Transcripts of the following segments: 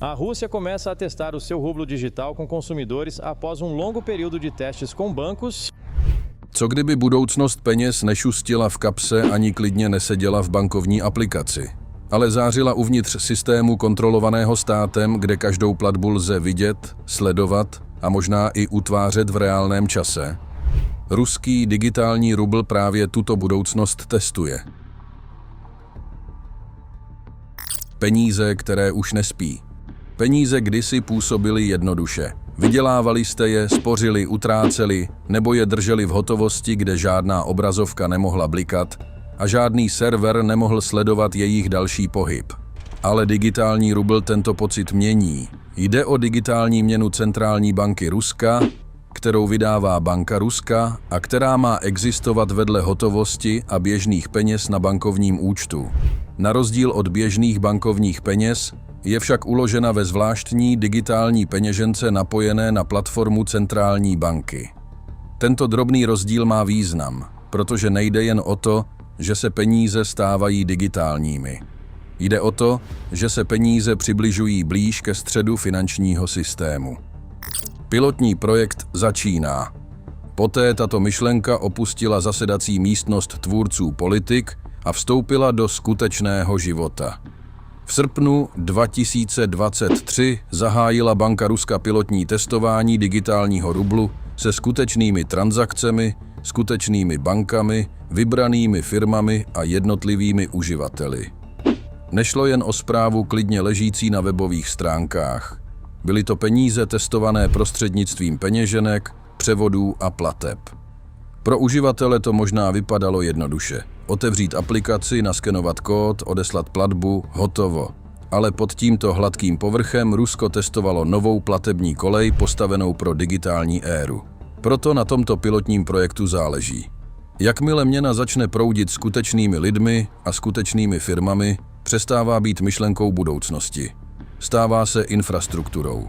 A Rússia começa a testar o seu rublo digital com consumidores após longo período de testes com bancos. Co kdyby budoucnost peněz nešustila v kapse ani klidně neseděla v bankovní aplikaci, ale zářila uvnitř systému kontrolovaného státem, kde každou platbu lze vidět, sledovat a možná i utvářet v reálném čase? Ruský digitální rubl právě tuto budoucnost testuje. Peníze, které už nespí. Peníze kdysi působily jednoduše. Vydělávali jste je, spořili, utráceli, nebo je drželi v hotovosti, kde žádná obrazovka nemohla blikat a žádný server nemohl sledovat jejich další pohyb. Ale digitální rubl tento pocit mění. Jde o digitální měnu centrální banky Ruska, kterou vydává Banka Ruska a která má existovat vedle hotovosti a běžných peněz na bankovním účtu. Na rozdíl od běžných bankovních peněz je však uložena ve zvláštní digitální peněžence napojené na platformu centrální banky. Tento drobný rozdíl má význam, protože nejde jen o to, že se peníze stávají digitálními. Jde o to, že se peníze přibližují blíž ke středu finančního systému. Pilotní projekt začíná. Poté tato myšlenka opustila zasedací místnost tvůrců politik a vstoupila do skutečného života. V srpnu 2023 zahájila Banka Ruska pilotní testování digitálního rublu se skutečnými transakcemi, skutečnými bankami, vybranými firmami a jednotlivými uživateli. Nešlo jen o zprávu klidně ležící na webových stránkách. Byly to peníze testované prostřednictvím peněženek, převodů a plateb. Pro uživatele to možná vypadalo jednoduše. Otevřít aplikaci, naskenovat kód, odeslat platbu, hotovo. Ale pod tímto hladkým povrchem Rusko testovalo novou platební kolej postavenou pro digitální éru. Proto na tomto pilotním projektu záleží. Jakmile měna začne proudit skutečnými lidmi a skutečnými firmami, přestává být myšlenkou budoucnosti. Stává se infrastrukturou.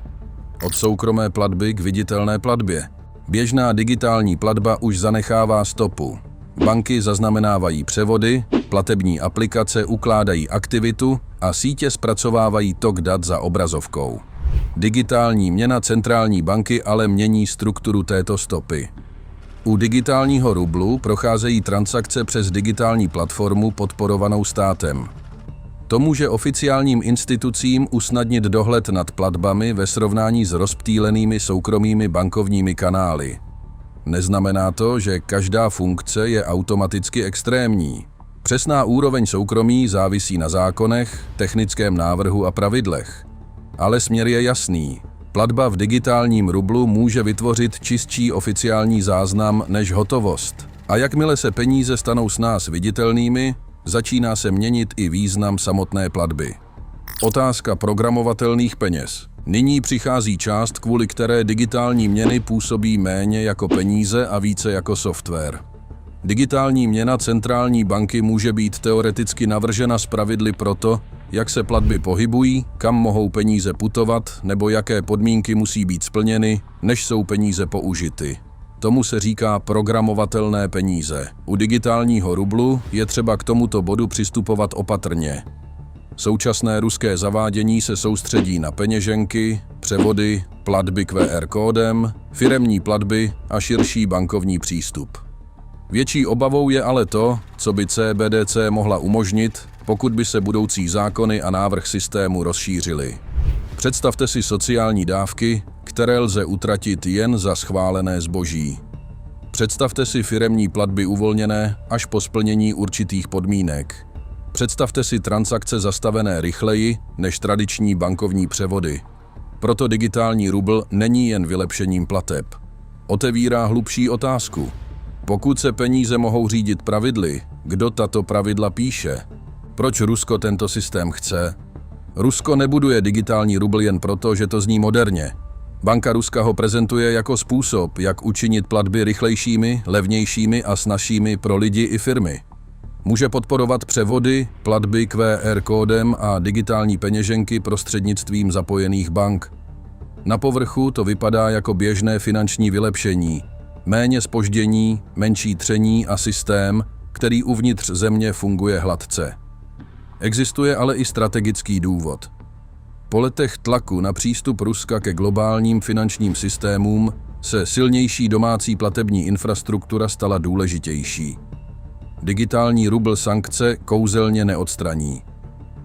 Od soukromé platby k viditelné platbě. Běžná digitální platba už zanechává stopu. Banky zaznamenávají převody, platební aplikace ukládají aktivitu a sítě zpracovávají tok dat za obrazovkou. Digitální měna centrální banky ale mění strukturu této stopy. U digitálního rublu procházejí transakce přes digitální platformu podporovanou státem. To může oficiálním institucím usnadnit dohled nad platbami ve srovnání s rozptýlenými soukromými bankovními kanály. Neznamená to, že každá funkce je automaticky extrémní. Přesná úroveň soukromí závisí na zákonech, technickém návrhu a pravidlech. Ale směr je jasný. Platba v digitálním rublu může vytvořit čistší oficiální záznam než hotovost. A jakmile se peníze stanou s nás viditelnými, začíná se měnit i význam samotné platby. Otázka programovatelných peněz. Nyní přichází část, kvůli které digitální měny působí méně jako peníze a více jako software. Digitální měna centrální banky může být teoreticky navržena s pravidly pro to, jak se platby pohybují, kam mohou peníze putovat nebo jaké podmínky musí být splněny, než jsou peníze použity. Tomu se říká programovatelné peníze. U digitálního rublu je třeba k tomuto bodu přistupovat opatrně. Současné ruské zavádění se soustředí na peněženky, převody, platby QR kódem, firemní platby a širší bankovní přístup. Větší obavou je ale to, co by CBDC mohla umožnit, pokud by se budoucí zákony a návrh systému rozšířily. Představte si sociální dávky, které lze utratit jen za schválené zboží. Představte si firemní platby uvolněné až po splnění určitých podmínek. Představte si transakce zastavené rychleji než tradiční bankovní převody. Proto digitální rubl není jen vylepšením plateb. Otevírá hlubší otázku. Pokud se peníze mohou řídit pravidly, kdo tato pravidla píše? Proč Rusko tento systém chce? Rusko nebuduje digitální rubl jen proto, že to zní moderně. Banka Ruska ho prezentuje jako způsob, jak učinit platby rychlejšími, levnějšími a snazšími pro lidi i firmy. Může podporovat převody, platby QR kódem a digitální peněženky prostřednictvím zapojených bank. Na povrchu to vypadá jako běžné finanční vylepšení, méně zpoždění, menší tření a systém, který uvnitř země funguje hladce. Existuje ale i strategický důvod. Po letech tlaku na přístup Ruska ke globálním finančním systémům se silnější domácí platební infrastruktura stala důležitější. Digitální rubl sankce kouzelně neodstraní.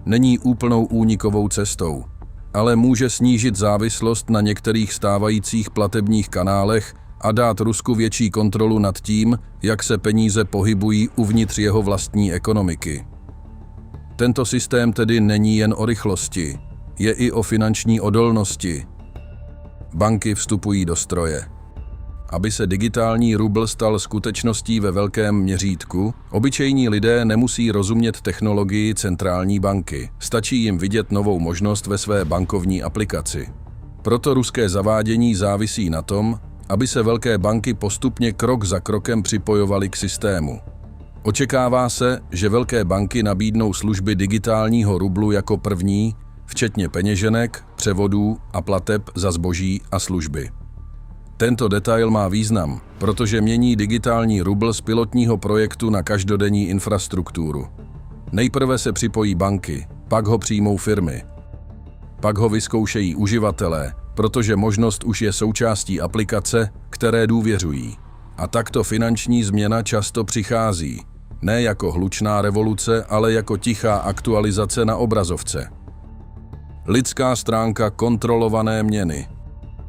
Není úplnou únikovou cestou, ale může snížit závislost na některých stávajících platebních kanálech a dát Rusku větší kontrolu nad tím, jak se peníze pohybují uvnitř jeho vlastní ekonomiky. Tento systém tedy není jen o rychlosti, je i o finanční odolnosti. Banky vstupují do stroje. Aby se digitální rubl stal skutečností ve velkém měřítku, obyčejní lidé nemusí rozumět technologii centrální banky. Stačí jim vidět novou možnost ve své bankovní aplikaci. Proto ruské zavádění závisí na tom, aby se velké banky postupně krok za krokem připojovaly k systému. Očekává se, že velké banky nabídnou služby digitálního rublu jako první, včetně peněženek, převodů a plateb za zboží a služby. Tento detail má význam, protože mění digitální rubl z pilotního projektu na každodenní infrastrukturu. Nejprve se připojí banky, pak ho přijmou firmy. Pak ho vyzkoušejí uživatelé, protože možnost už je součástí aplikace, které důvěřují. A takto finanční změna často přichází. Ne jako hlučná revoluce, ale jako tichá aktualizace na obrazovce. Lidská stránka kontrolované měny.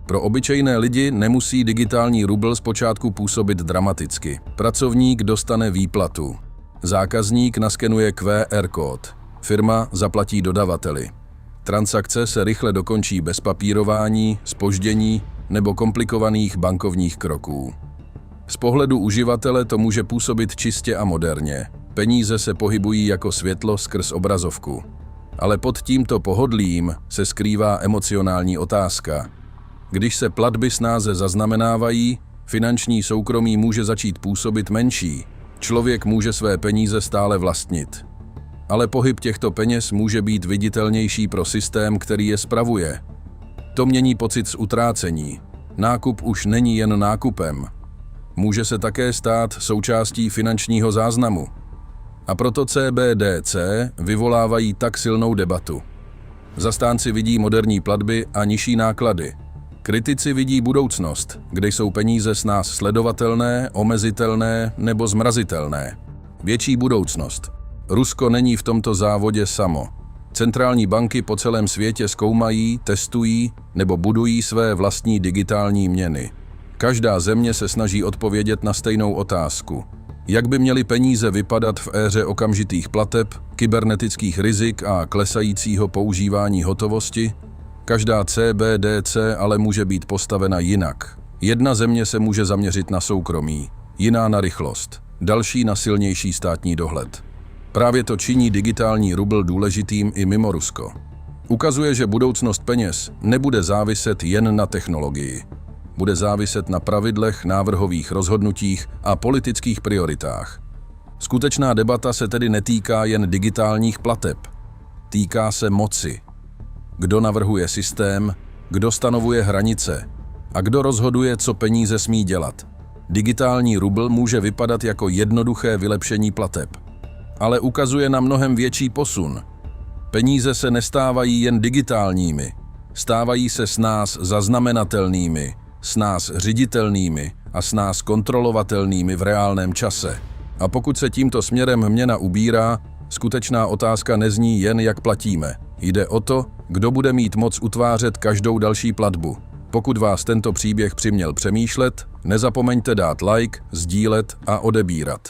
Pro obyčejné lidi nemusí digitální rubl zpočátku působit dramaticky. Pracovník dostane výplatu. Zákazník naskenuje QR kód. Firma zaplatí dodavateli. Transakce se rychle dokončí bez papírování, zpoždění nebo komplikovaných bankovních kroků. Z pohledu uživatele to může působit čistě a moderně. Peníze se pohybují jako světlo skrz obrazovku. Ale pod tímto pohodlím se skrývá emocionální otázka. Když se platby snáze zaznamenávají, finanční soukromí může začít působit menší. Člověk může své peníze stále vlastnit. Ale pohyb těchto peněz může být viditelnější pro systém, který je spravuje. To mění pocit z utrácení. Nákup už není jen nákupem. Může se také stát součástí finančního záznamu. A proto CBDC vyvolávají tak silnou debatu. Zastánci vidí moderní platby a nižší náklady. Kritici vidí budoucnost, kde jsou peníze snáz sledovatelné, omezitelné nebo zmrazitelné. Větší budoucnost. Rusko není v tomto závodě samo. Centrální banky po celém světě zkoumají, testují nebo budují své vlastní digitální měny. Každá země se snaží odpovědět na stejnou otázku. Jak by měly peníze vypadat v éře okamžitých plateb, kybernetických rizik a klesajícího používání hotovosti? Každá CBDC ale může být postavena jinak. Jedna země se může zaměřit na soukromí, jiná na rychlost, další na silnější státní dohled. Právě to činí digitální rubl důležitým i mimo Rusko. Ukazuje, že budoucnost peněz nebude záviset jen na technologii. Bude záviset na pravidlech, návrhových rozhodnutích a politických prioritách. Skutečná debata se tedy netýká jen digitálních plateb. Týká se moci. Kdo navrhuje systém, kdo stanovuje hranice a kdo rozhoduje, co peníze smí dělat. Digitální rubl může vypadat jako jednoduché vylepšení plateb, ale ukazuje na mnohem větší posun. Peníze se nestávají jen digitálními, stávají se snáz zaznamenatelnými, snáz ředitelnými a snáz kontrolovatelnými v reálném čase. A pokud se tímto směrem měna ubírá, skutečná otázka nezní jen, jak platíme. Jde o to, kdo bude mít moc utvářet každou další platbu. Pokud vás tento příběh přiměl přemýšlet, nezapomeňte dát like, sdílet a odebírat.